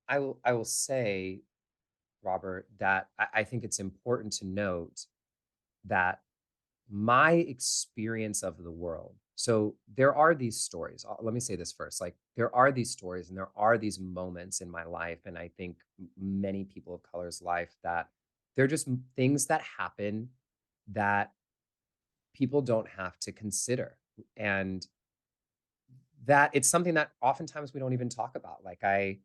I will say, Robert, that I think it's important to note that my experience of the world. So there are these stories. Let me say this first. Like there are these stories and there are these moments in my life, and I think many people of color's life that they're just things that happen that people don't have to consider. And that it's something that oftentimes we don't even talk about. Like I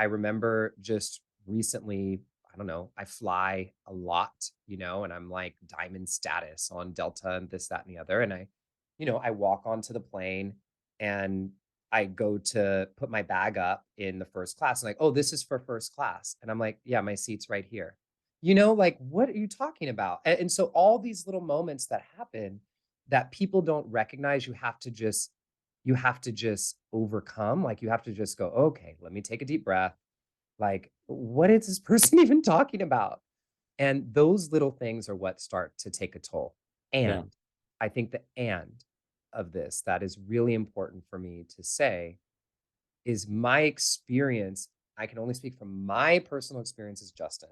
remember just recently, I don't know, I fly a lot, and I'm like diamond status on Delta and this, that, and the other. And I walk onto the plane and I go to put my bag up in the first class. And like, oh, this is for first class. And I'm like, yeah, my seat's right here. Like, what are you talking about? And so all these little moments that happen that people don't recognize, you have to just overcome. Like you have to just go, okay, let me take a deep breath. Like, what is this person even talking about? And those little things are what start to take a toll. Yeah. And I think the and of this that is really important for me to say is my experience. I can only speak from my personal experience as Justin,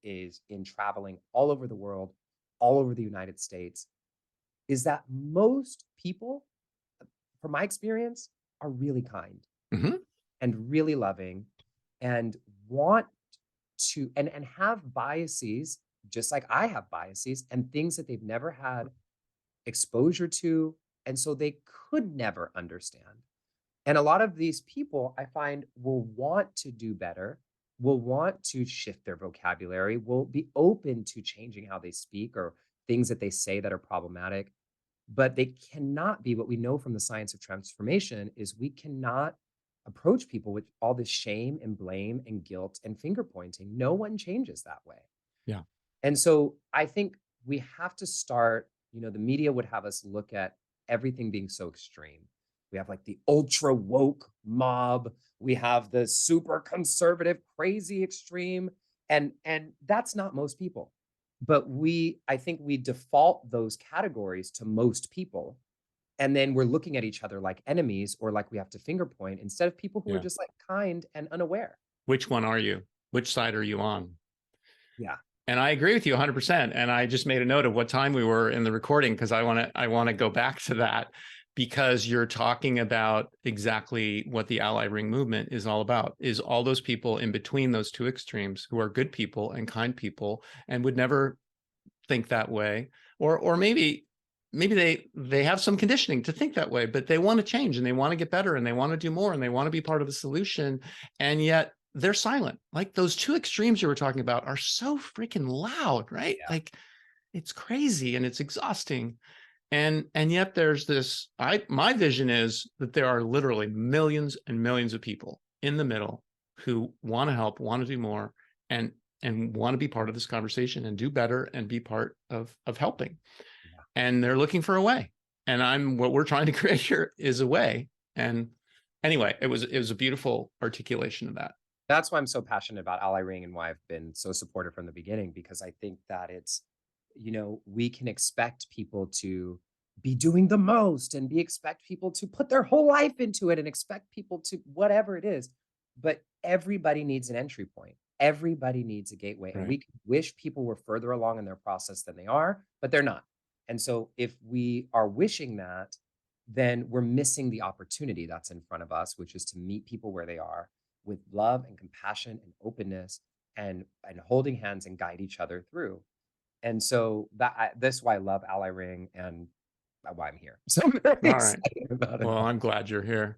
is in traveling all over the world, all over the United States, is that most people, from my experience, are really kind Hmm. and really loving and want to and have biases just like I have biases and things that they've never had exposure to, and so they could never understand. And a lot of these people I find will want to do better, will want to shift their vocabulary, will be open to changing how they speak or things that they say that are problematic, but they cannot be. What we know from the science of transformation is we cannot approach people with all this shame and blame and guilt and finger pointing. No one changes that way. Yeah. And so I think we have to start, the media would have us look at everything being so extreme. We have like the ultra woke mob, we have the super conservative, crazy extreme, and that's not most people. But I think we default those categories to most people. And then we're looking at each other like enemies or like we have to finger point instead of people who are Yeah. just like kind and unaware. Which one are you? Which side are you on? Yeah. And I agree with you 100%. And I just made a note of what time we were in the recording because I want to go back to that because you're talking about exactly what the ally ring movement is all about, is all those people in between those two extremes who are good people and kind people and would never think that way, or maybe they have some conditioning to think that way, but they want to change and they want to get better and they want to do more and they want to be part of the solution, and yet they're silent. Like those two extremes you were talking about are so freaking loud, right? Yeah. Like it's crazy and it's exhausting. And yet there's this, my vision is that there are literally millions and millions of people in the middle who want to help, want to do more, and want to be part of this conversation and do better and be part of helping. Yeah. And they're looking for a way. And what we're trying to create here is a way. And anyway, it was a beautiful articulation of that. That's why I'm so passionate about Ally Ring and why I've been so supportive from the beginning, because I think that we can expect people to be doing the most and expect people to put their whole life into it and expect people to whatever it is. But everybody needs an entry point. Everybody needs a gateway. And Right. we wish people were further along in their process than they are, but they're not. And so if we are wishing that, then we're missing the opportunity that's in front of us, which is to meet people where they are with love and compassion and openness and holding hands and guide each other through. And so that's why I love Ally Ring and why I'm here. So I'm very All right. excited about it Well, all. I'm glad you're here.